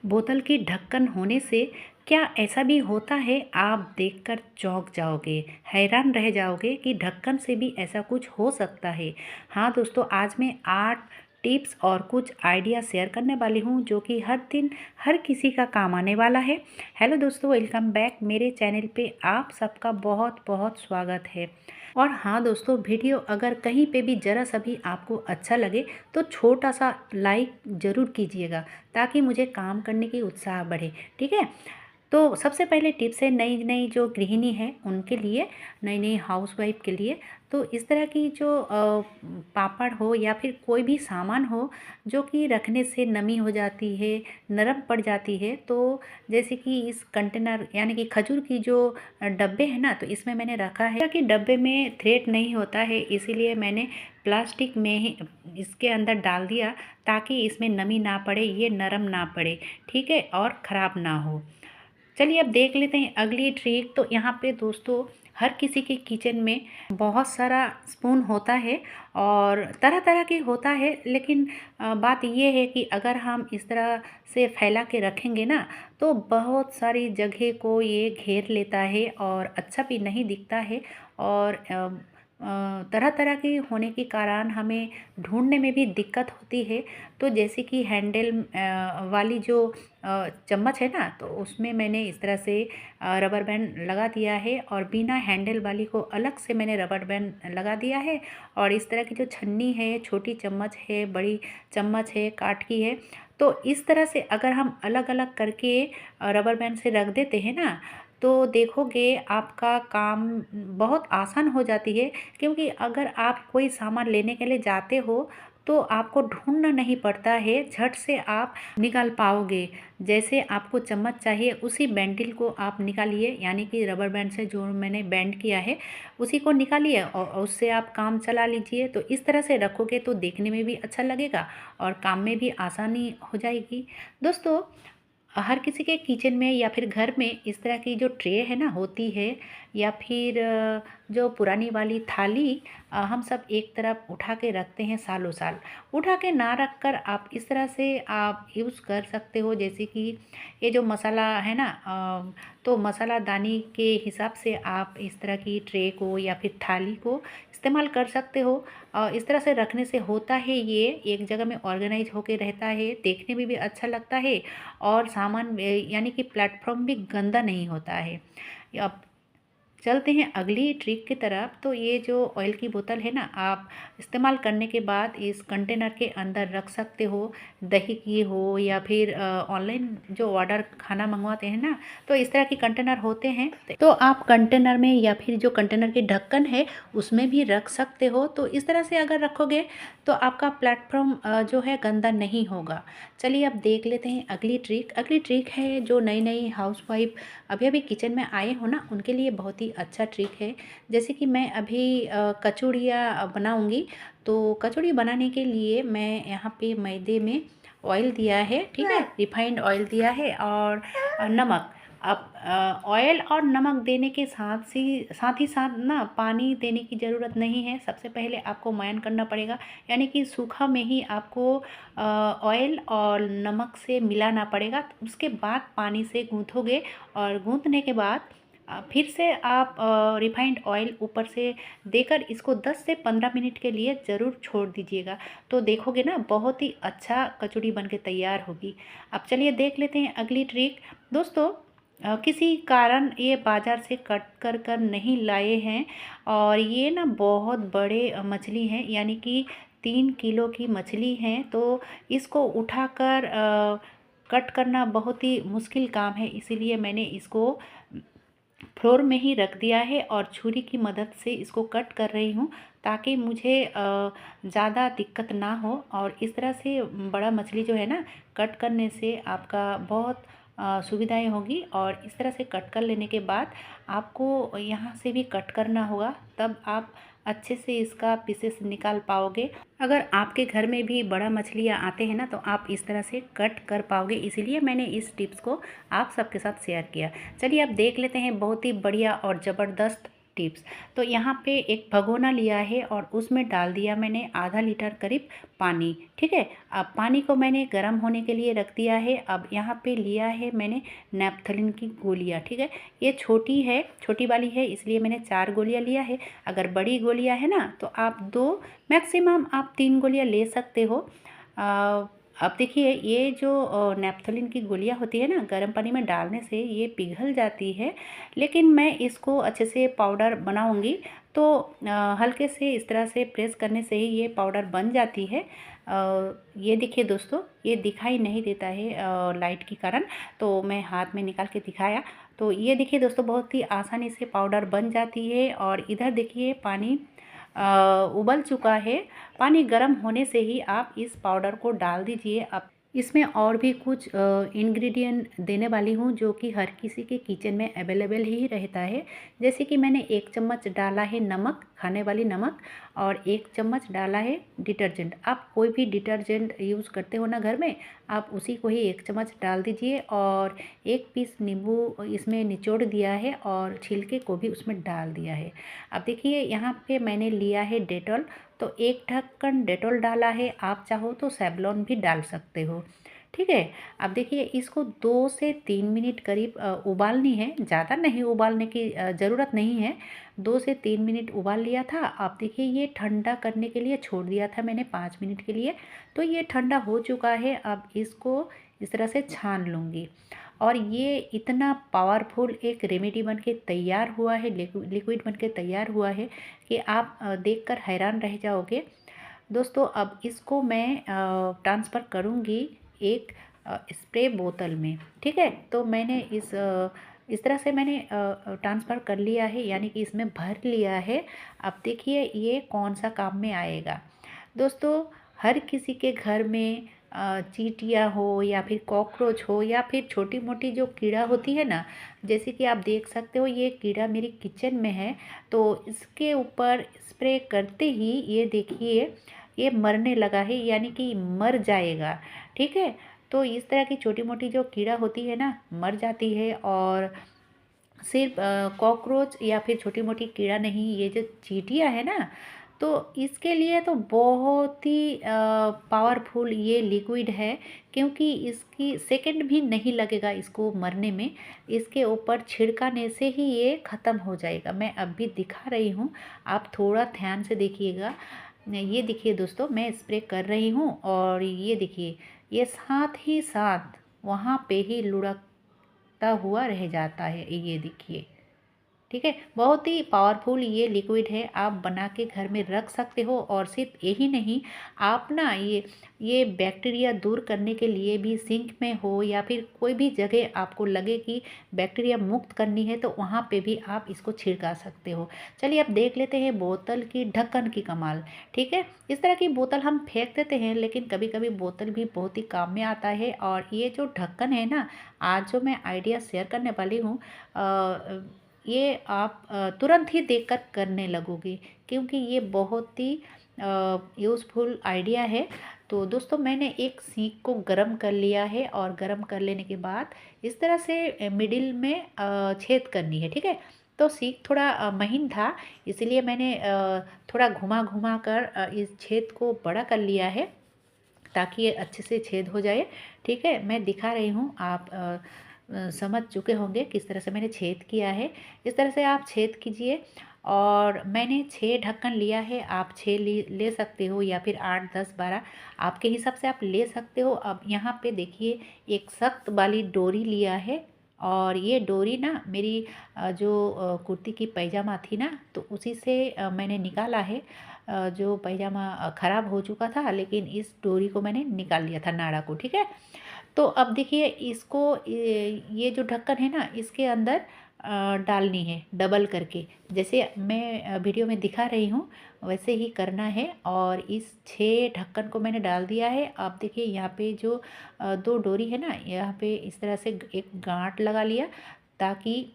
बोतल की ढक्कन होने से क्या ऐसा भी होता है? आप देखकर चौंक जाओगे, हैरान रह जाओगे कि ढक्कन से भी ऐसा कुछ हो सकता है। हाँ दोस्तों, आज मैं 8 टिप्स और कुछ आइडिया शेयर करने वाली हूँ जो कि हर दिन हर किसी का काम आने वाला है। हेलो दोस्तों, वेलकम बैक मेरे चैनल पे आप सबका बहुत बहुत स्वागत है। और हाँ दोस्तों, वीडियो अगर कहीं पे भी ज़रा सा भी आपको अच्छा लगे तो छोटा सा लाइक ज़रूर कीजिएगा ताकि मुझे काम करने की उत्साह बढ़े। ठीक है, तो सबसे पहले टिप्स है नई नई जो गृहिणी है उनके लिए, नई नई हाउसवाइफ के लिए। तो इस तरह की जो पापड़ हो या फिर कोई भी सामान हो जो कि रखने से नमी हो जाती है, नरम पड़ जाती है, तो जैसे कि इस कंटेनर यानी कि खजूर की जो डब्बे हैं ना, तो इसमें मैंने रखा है कि डब्बे में थ्रेड नहीं होता है, इसीलिए मैंने प्लास्टिक में ही इसके अंदर डाल दिया ताकि इसमें नमी ना पड़े, ये नरम ना पड़े, ठीक है, और ख़राब ना हो। चलिए अब देख लेते हैं अगली ट्रिक। तो यहाँ पे दोस्तों हर किसी के किचन में बहुत सारा स्पून होता है और तरह तरह के होता है, लेकिन बात ये है कि अगर हम इस तरह से फैला के रखेंगे ना तो बहुत सारी जगह को ये घेर लेता है और अच्छा भी नहीं दिखता है। और तरह तरह के होने के कारण हमें ढूंढने में भी दिक्कत होती है। तो जैसे कि हैंडल वाली जो चम्मच है ना, तो उसमें मैंने इस तरह से रबर बैंड लगा दिया है और बिना हैंडल वाली को अलग से मैंने रबर बैंड लगा दिया है। और इस तरह की जो छन्नी है, छोटी चम्मच है, बड़ी चम्मच है, काठ की है, तो इस तरह से अगर हम अलग अलग करके रबर बैंड से रख देते हैं ना, तो देखोगे आपका काम बहुत आसान हो जाती है। क्योंकि अगर आप कोई सामान लेने के लिए जाते हो तो आपको ढूंढना नहीं पड़ता है, झट से आप निकाल पाओगे। जैसे आपको चम्मच चाहिए उसी बैंडल को आप निकालिए, यानी कि रबर बैंड से जो मैंने बैंड किया है उसी को निकालिए और उससे आप काम चला लीजिए। तो इस तरह से रखोगे तो देखने में भी अच्छा लगेगा और काम में भी आसानी हो जाएगी। दोस्तों, हर किसी के किचन में या फिर घर में इस तरह की जो ट्रे है ना होती है, या फिर जो पुरानी वाली थाली हम सब एक तरफ उठा के रखते हैं, सालों साल उठा के ना रख कर आप इस तरह से आप यूज़ कर सकते हो। जैसे कि ये जो मसाला है ना, तो मसाला दानी के हिसाब से आप इस तरह की ट्रे को या फिर थाली को इस्तेमाल कर सकते हो। इस तरह से रखने से होता है ये एक जगह में ऑर्गेनाइज होके रहता है, देखने में भी अच्छा लगता है और सामान यानी कि प्लेटफॉर्म भी गंदा नहीं होता है। अब चलते हैं अगली ट्रिक की तरफ। तो ये जो ऑयल की बोतल है ना, आप इस्तेमाल करने के बाद इस कंटेनर के अंदर रख सकते हो। दही की हो या फिर ऑनलाइन जो ऑर्डर खाना मंगवाते हैं ना, तो इस तरह की कंटेनर होते हैं, तो आप कंटेनर में या फिर जो कंटेनर की ढक्कन है उसमें भी रख सकते हो। तो इस तरह से अगर रखोगे तो आपका प्लेटफॉर्म जो है गंदा नहीं होगा। चलिए अब देख लेते हैं अगली ट्रिक। अगली ट्रिक है जो नई नई हाउसवाइफ अभी अभी किचन में आए हो ना, उनके लिए बहुत ही अच्छा ट्रिक है। जैसे कि मैं अभी कचौड़ियाँ बनाऊंगी, तो कचौड़ी बनाने के लिए मैं यहाँ पे मैदे में ऑयल दिया है, ठीक है, रिफाइंड ऑयल दिया है और नमक। अब ऑयल और नमक देने के साथ ही साथ ना पानी देने की ज़रूरत नहीं है। सबसे पहले आपको मयन करना पड़ेगा, यानी कि सूखा में ही आपको ऑयल और नमक से मिलाना पड़ेगा। तो उसके बाद पानी से गूँथोगे और गूँथने के बाद फिर से आप रिफाइंड ऑयल ऊपर से देकर इसको 10 से 15 मिनट के लिए ज़रूर छोड़ दीजिएगा। तो देखोगे ना बहुत ही अच्छा कचौड़ी बन के तैयार होगी। अब चलिए देख लेते हैं अगली ट्रिक। दोस्तों, किसी कारण ये बाज़ार से कट कर नहीं लाए हैं और ये ना बहुत बड़े मछली हैं, यानी कि 3 किलो की मछली हैं, तो इसको उठाकर कट करना बहुत ही मुश्किल काम है। इसीलिए मैंने इसको फ्लोर में ही रख दिया है और छुरी की मदद से इसको कट कर रही हूँ ताकि मुझे ज़्यादा दिक्कत ना हो। और इस तरह से बड़ा मछली जो है ना, कट करने से आपका बहुत सुविधाएं होगी। और इस तरह से कट कर लेने के बाद आपको यहाँ से भी कट करना होगा, तब आप अच्छे से इसका पीसेस निकाल पाओगे। अगर आपके घर में भी बड़ा मछलियाँ आते हैं ना, तो आप इस तरह से कट कर पाओगे, इसीलिए मैंने इस टिप्स को आप सबके साथ शेयर किया। चलिए अब देख लेते हैं बहुत ही बढ़िया और ज़बरदस्त टिप्स। तो यहाँ पे एक भगोना लिया है और उसमें डाल दिया मैंने आधा लीटर करीब पानी, ठीक है। अब पानी को मैंने गर्म होने के लिए रख दिया है। अब यहाँ पे लिया है मैंने नैप्थेलिन की गोलियाँ, ठीक है। ये छोटी है, छोटी वाली है, इसलिए मैंने 4 गोलियाँ लिया है। अगर बड़ी गोलियाँ है ना तो आप 2 मैक्सिमम आप 3 गोलियाँ ले सकते हो। अब देखिए ये जो नैप्थेलिन की गोलियाँ होती है ना, गर्म पानी में डालने से ये पिघल जाती है, लेकिन मैं इसको अच्छे से पाउडर बनाऊंगी तो हल्के से इस तरह से प्रेस करने से ही ये पाउडर बन जाती है। ये देखिए दोस्तों, ये दिखाई नहीं देता है लाइट के कारण, तो मैं हाथ में निकाल के दिखाया। तो ये देखिए दोस्तों, बहुत ही आसानी से पाउडर बन जाती है। और इधर देखिए पानी उबल चुका है। पानी गर्म होने से ही आप इस पाउडर को डाल दीजिए। अब इसमें और भी कुछ इंग्रेडिएंट देने वाली हूँ जो कि हर किसी के किचन में अवेलेबल ही रहता है। जैसे कि मैंने 1 चम्मच डाला है नमक, खाने वाली नमक, और 1 चम्मच डाला है डिटर्जेंट। आप कोई भी डिटर्जेंट यूज़ करते हो ना घर में, आप उसी को ही 1 चम्मच डाल दीजिए। और 1 पीस नींबू इसमें निचोड़ दिया है और छिलके को भी उसमें डाल दिया है। अब देखिए यहाँ पे मैंने लिया है डेटॉल, तो 1 ढक्कन डेटॉल डाला है। आप चाहो तो सेवलॉन भी डाल सकते हो, ठीक है। अब देखिए इसको 2 से 3 मिनट करीब उबालनी है, ज़्यादा नहीं उबालने की ज़रूरत नहीं है। 2 से 3 मिनट उबाल लिया था। अब देखिए ये ठंडा करने के लिए छोड़ दिया था मैंने 5 मिनट के लिए, तो ये ठंडा हो चुका है। अब इसको इस तरह से छान लूँगी और ये इतना पावरफुल एक रेमेडी बन के तैयार हुआ है, लिक्विड बन के तैयार हुआ है कि आप देखकर हैरान रह जाओगे दोस्तों। अब इसको मैं ट्रांसफ़र करूँगी एक स्प्रे बोतल में, ठीक है। तो मैंने इस तरह से मैंने ट्रांसफ़र कर लिया है, यानी कि इसमें भर लिया है। अब देखिए ये कौन सा काम में आएगा दोस्तों। हर किसी के घर में चींटियाँ हो या फिर कॉकरोच हो या फिर छोटी मोटी जो कीड़ा होती है ना, जैसे कि आप देख सकते हो ये कीड़ा मेरी किचन में है। तो इसके ऊपर स्प्रे करते ही ये देखिए ये मरने लगा है, यानी कि मर जाएगा, ठीक है। तो इस तरह की छोटी मोटी जो कीड़ा होती है ना, मर जाती है। और सिर्फ कॉकरोच या फिर छोटी मोटी कीड़ा नहीं, ये जो चींटियाँ है ना, तो इसके लिए तो बहुत ही पावरफुल ये लिक्विड है, क्योंकि इसकी सेकंड भी नहीं लगेगा इसको मरने में। इसके ऊपर छिड़काने से ही ये ख़त्म हो जाएगा। मैं अब भी दिखा रही हूँ, आप थोड़ा ध्यान से देखिएगा। ये देखिए दोस्तों, मैं स्प्रे कर रही हूँ और ये देखिए ये साथ ही साथ वहाँ पे ही लुढ़कता हुआ रह जाता है, ये देखिए, ठीक है। बहुत ही पावरफुल ये लिक्विड है, आप बना के घर में रख सकते हो। और सिर्फ यही नहीं, आप ना ये बैक्टीरिया दूर करने के लिए भी सिंक में हो या फिर कोई भी जगह आपको लगे कि बैक्टीरिया मुक्त करनी है, तो वहाँ पे भी आप इसको छिड़का सकते हो। चलिए अब देख लेते हैं बोतल की ढक्कन की कमाल, ठीक है। इस तरह की बोतल हम फेंक देते हैं, लेकिन कभी कभी बोतल भी बहुत ही काम में आता है। और ये जो ढक्कन है ना, आज जो मैं आइडिया शेयर करने वाली हूँ, ये आप तुरंत ही देखकर करने लगोगे, क्योंकि ये बहुत ही यूज़फुल आइडिया है। तो दोस्तों मैंने एक सीख को गरम कर लिया है और गरम कर लेने के बाद इस तरह से मिडिल में छेद करनी है, ठीक है। तो सीख थोड़ा महीन था, इसलिए मैंने थोड़ा घुमा घुमा कर इस छेद को बड़ा कर लिया है, ताकि ये अच्छे से छेद हो जाए, ठीक है। मैं दिखा रही हूँ, आप समझ चुके होंगे किस तरह से मैंने छेद किया है। इस तरह से आप छेद कीजिए। और मैंने 6 ढक्कन लिया है, आप 6 ले सकते हो या फिर 8, 10, 12 आपके हिसाब से आप ले सकते हो। अब यहाँ पे देखिए एक सख्त वाली डोरी लिया है, और ये डोरी ना मेरी जो कुर्ती की पैजामा थी ना, तो उसी से मैंने निकाला है। जो पैजामा ख़राब हो चुका था, लेकिन इस डोरी को मैंने निकाल लिया था, नाड़ा को, ठीक है। तो अब देखिए इसको ये जो ढक्कन है ना, इसके अंदर डालनी है डबल करके, जैसे मैं वीडियो में दिखा रही हूँ वैसे ही करना है। और इस 6 ढक्कन को मैंने डाल दिया है। अब देखिए यहाँ पे जो 2 डोरी है ना, यहाँ पे इस तरह से एक गांठ लगा लिया, ताकि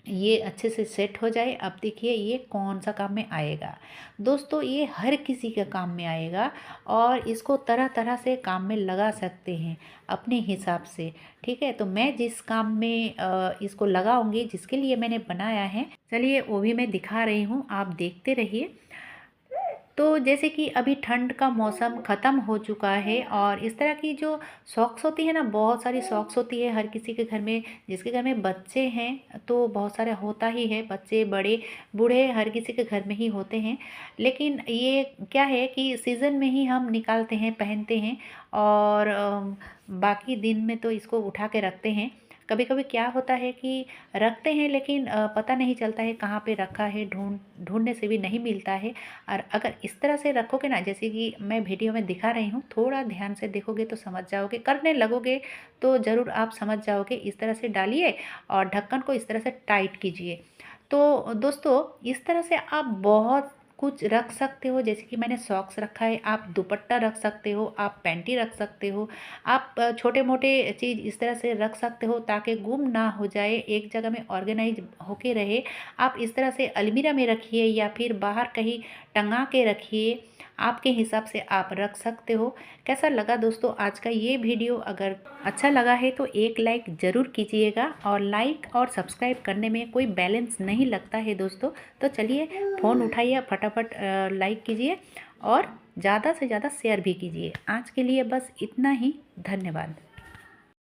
ये अच्छे से सेट हो जाए। अब देखिए ये कौन सा काम में आएगा। दोस्तों ये हर किसी के काम में आएगा और इसको तरह तरह से काम में लगा सकते हैं अपने हिसाब से। ठीक है, तो मैं जिस काम में इसको लगाऊंगी, जिसके लिए मैंने बनाया है, चलिए वो भी मैं दिखा रही हूँ, आप देखते रहिए। तो जैसे कि अभी ठंड का मौसम ख़त्म हो चुका है और इस तरह की जो सॉक्स होती है ना, बहुत सारी सॉक्स होती है हर किसी के घर में। जिसके घर में बच्चे हैं तो बहुत सारा होता ही है, बच्चे बड़े बूढ़े हर किसी के घर में ही होते हैं। लेकिन ये क्या है कि सीज़न में ही हम निकालते हैं, पहनते हैं और बाकी दिन में तो इसको उठा के रखते हैं। कभी कभी क्या होता है कि रखते हैं लेकिन पता नहीं चलता है कहाँ पे रखा है, ढूंढने से भी नहीं मिलता है। और अगर इस तरह से रखोगे ना, जैसे कि मैं वीडियो में दिखा रही हूँ, थोड़ा ध्यान से देखोगे तो समझ जाओगे, करने लगोगे तो ज़रूर आप समझ जाओगे। इस तरह से डालिए और ढक्कन को इस तरह से टाइट कीजिए। तो दोस्तों इस तरह से आप बहुत कुछ रख सकते हो। जैसे कि मैंने सॉक्स रखा है, आप दुपट्टा रख सकते हो, आप पैंटी रख सकते हो, आप छोटे मोटे चीज़ इस तरह से रख सकते हो ताकि गुम ना हो जाए, एक जगह में ऑर्गेनाइज होके रहे। आप इस तरह से अलमीरा में रखिए या फिर बाहर कहीं टंगा के रखिए, आपके हिसाब से आप रख सकते हो। कैसा लगा दोस्तों आज का ये वीडियो? अगर अच्छा लगा है तो एक लाइक ज़रूर कीजिएगा और लाइक और सब्सक्राइब करने में कोई बैलेंस नहीं लगता है दोस्तों। तो चलिए फ़ोन उठाइए, फटाफट लाइक कीजिए और ज़्यादा से ज़्यादा शेयर भी कीजिए। आज के लिए बस इतना ही। धन्यवाद।